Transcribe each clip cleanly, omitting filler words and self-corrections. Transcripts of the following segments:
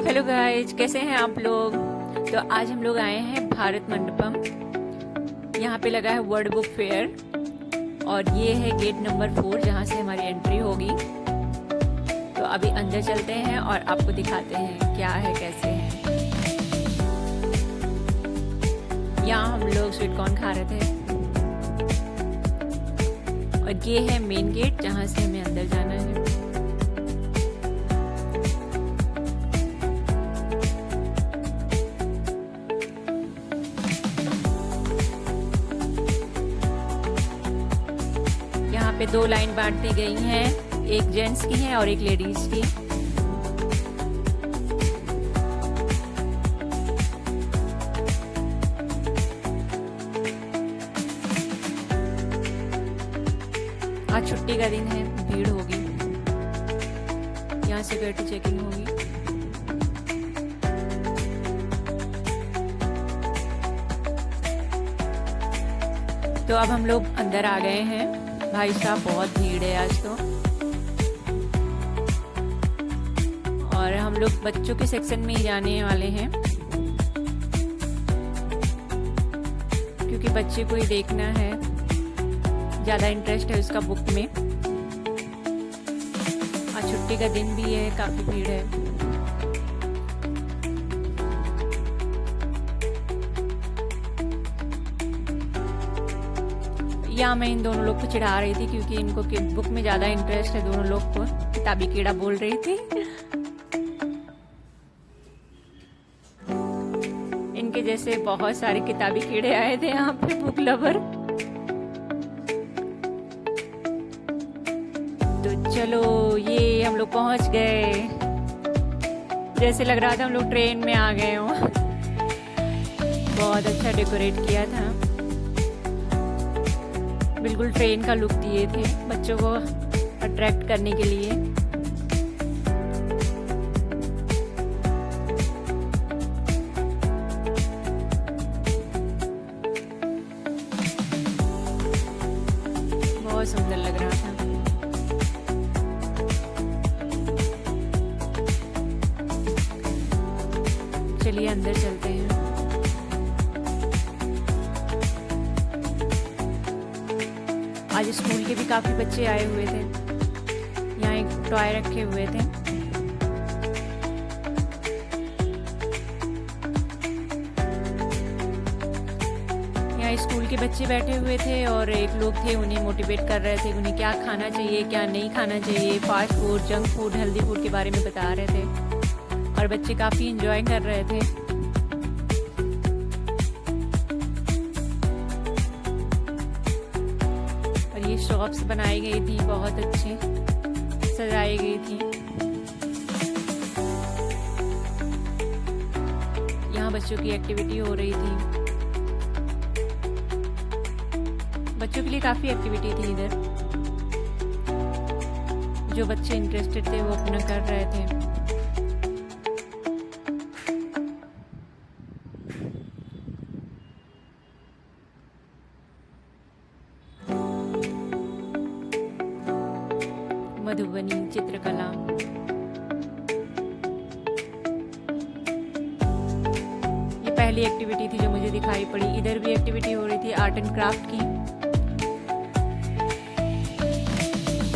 Hello guys, कैसे हैं आप लोग। तो आज हम लोग आए हैं भारत मंडपम। यहाँ पे लगा है वर्ल्ड बुक फेयर और ये है गेट नंबर 4 जहाँ से हमारी एंट्री होगी। तो अभी अंदर चलते हैं और आपको दिखाते हैं क्या है कैसे है। यहाँ हम लोग स्वीट कॉर्न खा रहे थे और ये है मेन गेट जहाँ से हमें अंदर जाना है। यहाँ पे 2 लाइन बांट दी गई हैं, एक जेंट्स की है और एक लेडीज की। आज छुट्टी का दिन है, भीड़ होगी, यहाँ सिक्योरिटी चेकिंग होगी। तो अब हम लोग अंदर आ गए हैं। भाई साहब बहुत भीड़ है आज तो। और हम लोग बच्चों के सेक्शन में ही जाने वाले हैं क्योंकि बच्चे को ही देखना है, ज़्यादा इंटरेस्ट है उसका बुक में। आज छुट्टी का दिन भी है, काफ़ी भीड़ है। यहाँ मैं इन दोनों लोग को चिढ़ा रही थी क्योंकि इनको बुक में ज़्यादा इंटरेस्ट है। दोनों लोग को किताबी कीड़ा बोल रही थी। इनके जैसे बहुत सारे किताबी कीड़े आए थे यहाँ पे, बुक लवर। तो चलो, ये हम लोग पहुँच गए। जैसे लग रहा था हम लोग ट्रेन में आ गए हों। बहुत अच्छा डेकोरेट किया था, बिल्कुल ट्रेन का लुक दिए थे बच्चों को अट्रैक्ट करने के लिए। बहुत सुंदर लग रहा था। चलिए अंदर चलते हैं। आज स्कूल के भी काफ़ी बच्चे आए हुए थे। यहाँ एक टॉय रखे हुए थे। यहाँ स्कूल के बच्चे बैठे हुए थे और एक लोग थे, उन्हें मोटिवेट कर रहे थे, उन्हें क्या खाना चाहिए क्या नहीं खाना चाहिए, fast food, junk food, healthy food के बारे में बता रहे थे और बच्चे काफ़ी इंजॉय कर रहे थे। शॉप्स बनाई गई थी, बहुत अच्छी सजाई गई थी। यहाँ बच्चों की एक्टिविटी हो रही थी। बच्चों के लिए काफी एक्टिविटी थी इधर। जो बच्चे इंटरेस्टेड थे वो अपना कर रहे थे। मधुबनी चित्रकला, ये पहली एक्टिविटी थी जो मुझे दिखाई पड़ी। इधर भी एक्टिविटी हो रही थी आर्ट एंड क्राफ्ट की।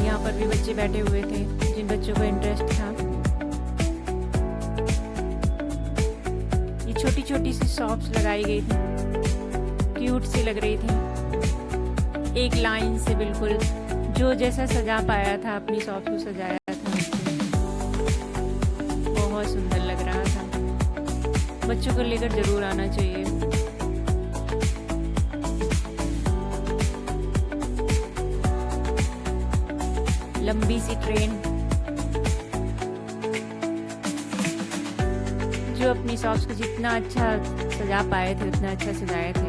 यहाँ पर भी बच्चे बैठे हुए थे जिन बच्चों को इंटरेस्ट था। ये छोटी छोटी सी शॉप्स लगाई गई थी, क्यूट सी लग रही थी। एक लाइन से बिल्कुल जो जैसा सजा पाया था अपनी शॉप को सजाया था। बहुत सुंदर लग रहा था। बच्चों को लेकर जरूर आना चाहिए। लंबी सी ट्रेन जो अपनी शॉप्स को जितना अच्छा सजा पाए थे उतना अच्छा सजाए थे।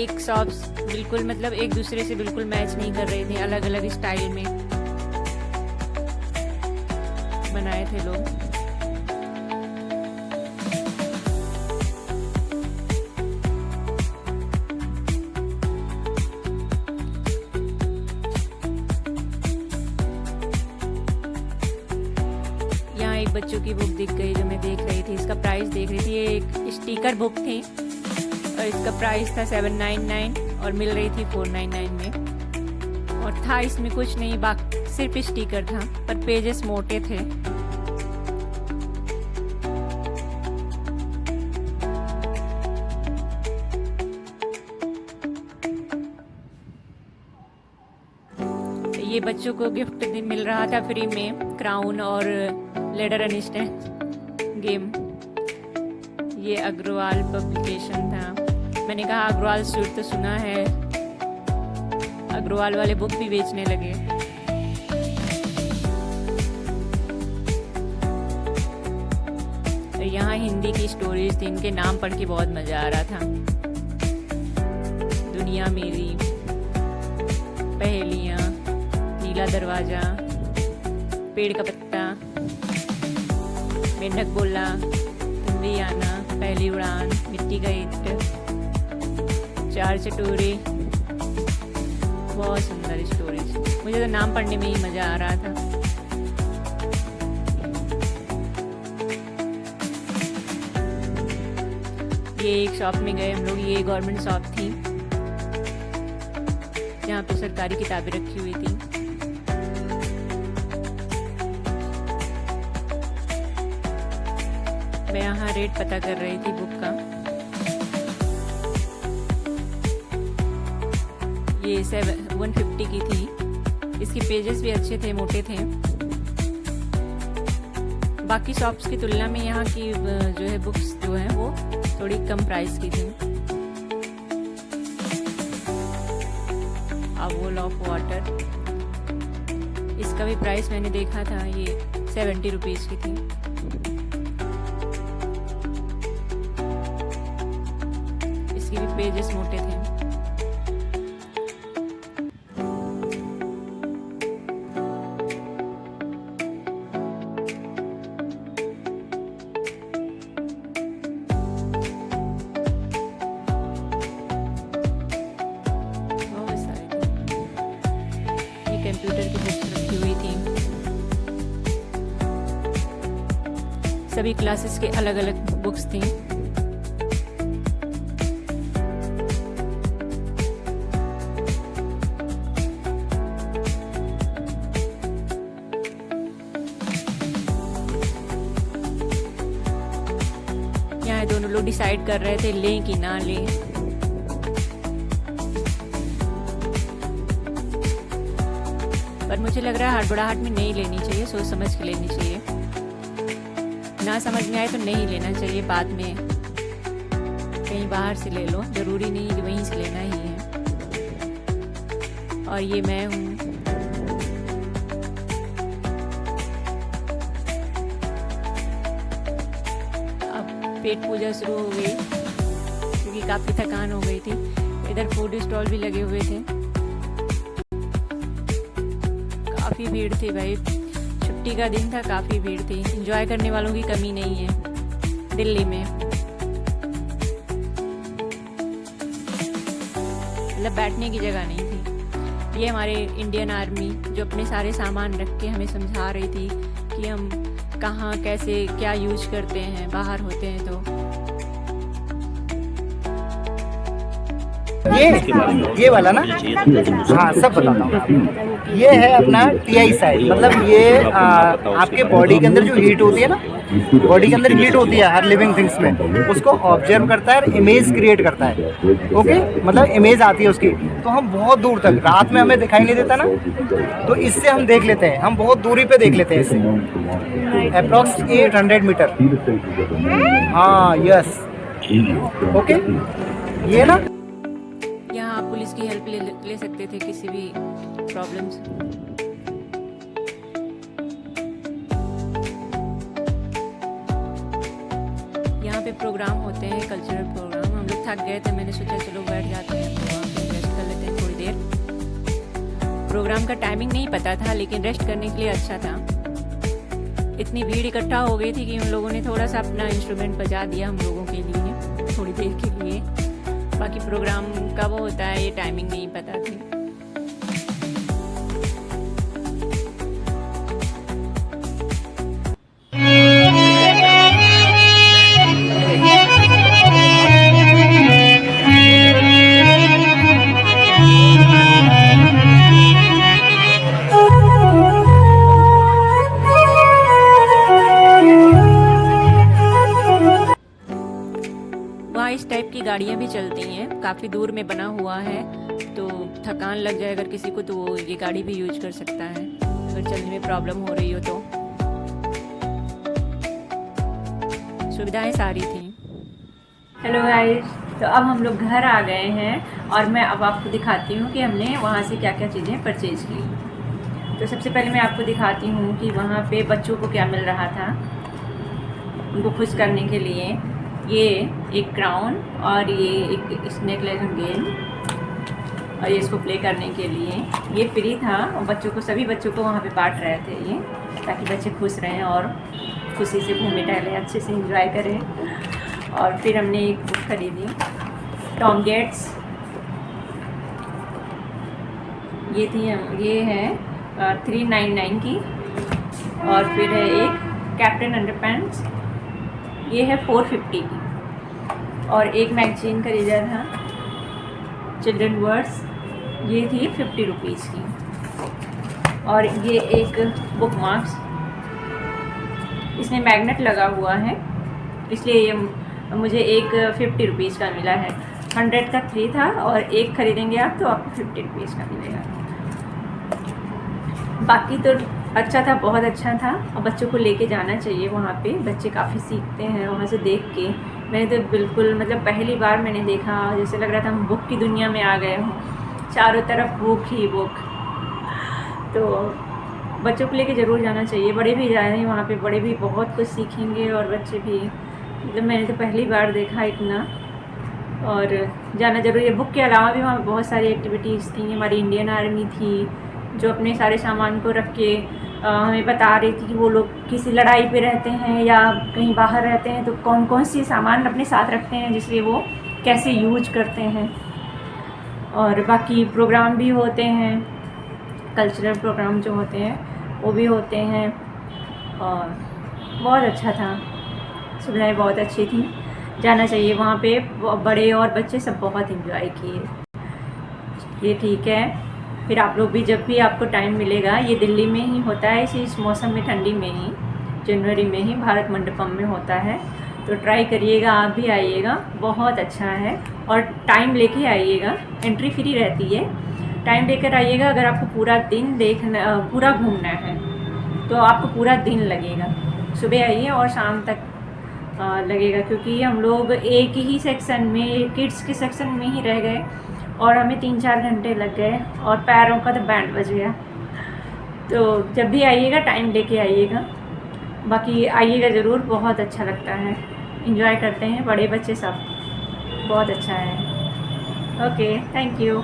एक शॉप्स बिल्कुल मतलब एक दूसरे से बिल्कुल मैच नहीं कर रही थी, अलग अलग स्टाइल में बनाए थे लोग। एक बच्चों की बुक दिख गई जो मैं देख रही थी, इसका प्राइस देख रही थी। ये एक स्टिकर बुक थी और इसका प्राइस था 799 और मिल रही थी 499 में। और था इसमें कुछ नहीं, बाकी सिर्फ स्टिकर था, पर पेजेस मोटे थे। ये बच्चों को गिफ्ट मिल रहा था फ्री में, क्राउन और लेडर अनिस्टेंट गेम। ये अग्रवाल पब्लिकेशन था। मैंने कहा अग्रवाल स्वीट तो सुना है, अग्रवाल वाले बुक भी बेचने लगे। यहाँ हिंदी की स्टोरीज थी, इनके नाम पढ़ के बहुत मजा आ रहा था। दुनिया मेरी, पहेलियाँ, नीला दरवाजा, पेड़ का पत्ता, मेंढक बोला, तुम भी आना, पहली उड़ान, मिट्टी का ईंट, चार चटोरे। बहुत सुंदर स्टोरीज। मुझे तो नाम पढ़ने में ही मजा आ रहा था। ये एक शॉप में गए हम लोग, ये गवर्नमेंट शॉप थी जहाँ पे सरकारी किताबें रखी हुई थी। मैं यहाँ रेट पता कर रही थी बुक का। ये 150 की थी। इसके पेजेस भी अच्छे थे, मोटे थे। बाकी शॉप्स की तुलना में यहाँ की जो है बुक्स जो है वो थोड़ी कम प्राइस की थी। अ वॉल ऑफ वाटर, इसका भी प्राइस मैंने देखा था, ये 70 रुपीज़ की थी। इसके भी पेजेस मोटे थे। कंप्यूटर की बुक्स रखी हुई थी। सभी क्लासेस के अलग अलग बुक्स थी। यहाँ दोनों लोग डिसाइड कर रहे थे लें कि ना लें। पर मुझे लग रहा है हड़बड़ाहट में नहीं लेनी चाहिए, सोच समझ के लेनी चाहिए। ना समझ में आए तो नहीं लेना चाहिए, बाद में कहीं बाहर से ले लो, जरूरी नहीं कि वहीं से लेना ही है। और ये मैं हूँ। अब पेट पूजा शुरू हो गई क्योंकि काफ़ी थकान हो गई थी। इधर फूड स्टॉल भी लगे हुए थे। काफ़ी भीड़ थी भाई, छुट्टी का दिन था, काफ़ी भीड़ थी। एंजॉय करने वालों की कमी नहीं है दिल्ली में। मतलब बैठने की जगह नहीं थी। ये हमारे इंडियन आर्मी जो अपने सारे सामान रख के हमें समझा रही थी कि हम कहाँ कैसे क्या यूज करते हैं बाहर होते हैं तो। ये वाला ना, हाँ सब बताता हूँ आपको। ये है अपना TI साइड, मतलब ये आपके बॉडी के अंदर जो हीट होती है ना, बॉडी के अंदर हीट होती है हर लिविंग थिंग्स में, उसको ऑब्जर्व करता है और इमेज क्रिएट करता है। ओके, मतलब इमेज आती है उसकी, तो हम बहुत दूर तक, रात में हमें दिखाई नहीं देता ना, तो इससे हम देख लेते हैं, हम बहुत दूरी पे देख लेते हैं इससे, अप्रॉक्स 800 मीटर। हाँ यस, ओके। ये ना यहाँ आप पुलिस की हेल्प ले सकते थे किसी भी प्रॉब्लम्स। यहाँ पे प्रोग्राम होते हैं, कल्चरल प्रोग्राम। हम लोग थक गए थे, मैंने सोचा चलो बैठ जाते हैं, वहाँ पे रेस्ट कर लेते हैं थोड़ी देर। प्रोग्राम का टाइमिंग नहीं पता था, लेकिन रेस्ट करने के लिए अच्छा था। इतनी भीड़ इकट्ठा हो गई थी कि उन लोगों ने थोड़ा सा अपना इंस्ट्रूमेंट बजा दिया हम लोगों के लिए थोड़ी देर के लिए। बाकी प्रोग्राम कब होता है ये टाइमिंग नहीं पता थी। टाइप की गाड़ियाँ भी चलती हैं, काफ़ी दूर में बना हुआ है, तो थकान लग जाए अगर किसी को तो वो ये गाड़ी भी यूज कर सकता है अगर चलने में प्रॉब्लम हो रही हो तो। सुविधाएं सारी थी। हेलो गाइस, तो अब हम लोग घर आ गए हैं और मैं अब आपको दिखाती हूँ कि हमने वहाँ से क्या क्या चीज़ें परचेज़ की। तो सबसे पहले मैं आपको दिखाती हूँ कि वहाँ पे बच्चों को क्या मिल रहा था उनको खुश करने के लिए। ये एक क्राउन और ये एक स्नेक लेजन गेम और ये इसको प्ले करने के लिए ये फ्री था और बच्चों को, सभी बच्चों को वहाँ पे बांट रहे थे ये, ताकि बच्चे खुश रहें और खुशी से घूमे टहलें, अच्छे से एंजॉय करें। और फिर हमने एक बुक खरीदी, टॉम गेट्स, ये थी, ये है 399 की। और फिर है एक कैप्टन अंडरपैंट्स, ये है 450 की। और एक मैगजीन खरीदा था चिल्ड्रन वर्ड्स, ये थी 50 रुपीज़ की। और ये एक बुक मार्क्स, इसमें मैग्नेट लगा हुआ है इसलिए ये मुझे एक 50 रुपीज़ का मिला है। 100 का 3 था और एक ख़रीदेंगे आप तो आपको 50 रुपीज़ का मिलेगा। बाकी तो अच्छा था, बहुत अच्छा था और बच्चों को लेके जाना चाहिए वहाँ पे, बच्चे काफ़ी सीखते हैं वहाँ से देख के। मैंने तो बिल्कुल मतलब पहली बार मैंने देखा, जैसे लग रहा था हम बुक की दुनिया में आ गए हों, चारों तरफ बुक ही बुक। तो बच्चों को लेके ज़रूर जाना चाहिए, बड़े भी जा रहे हैं वहाँ पे, बड़े भी बहुत कुछ सीखेंगे और बच्चे भी। मतलब मैंने तो पहली बार देखा इतना, और जाना ज़रूरी है। बुक के अलावा भी वहाँ बहुत सारी एक्टिविटीज़ थी। हमारी इंडियन आर्मी थी जो अपने सारे सामान को रख के हमें बता रही थी कि वो लोग किसी लड़ाई पे रहते हैं या कहीं बाहर रहते हैं तो कौन कौन सी सामान अपने साथ रखते हैं जिससे वो कैसे यूज करते हैं। और बाकी प्रोग्राम भी होते हैं, कल्चरल प्रोग्राम जो होते हैं वो भी होते हैं और बहुत अच्छा था, सुविधाएं बहुत अच्छी थी। जाना चाहिए वहाँ पे, बड़े और बच्चे सब बहुत एंजॉय किए। ये ठीक है, फिर आप लोग भी जब भी आपको टाइम मिलेगा, ये दिल्ली में ही होता है, इस मौसम में, ठंडी में ही, जनवरी में ही भारत मंडपम में होता है, तो ट्राई करिएगा, आप भी आइएगा, बहुत अच्छा है। और टाइम लेके आइएगा, एंट्री फ्री रहती है, टाइम लेकर आइएगा। अगर आपको पूरा दिन देखना, पूरा घूमना है तो आपको पूरा दिन लगेगा, सुबह आइए और शाम तक लगेगा, क्योंकि हम लोग एक ही सेक्शन में, किड्स के सेक्शन में ही रह गए और हमें 3-4 घंटे लग गए और पैरों का तो बैंड बज गया। तो जब भी आइएगा टाइम लेके आइएगा, बाकी आइएगा ज़रूर, बहुत अच्छा लगता है, एंजॉय करते हैं बड़े बच्चे सब, बहुत अच्छा है। Okay, thank you.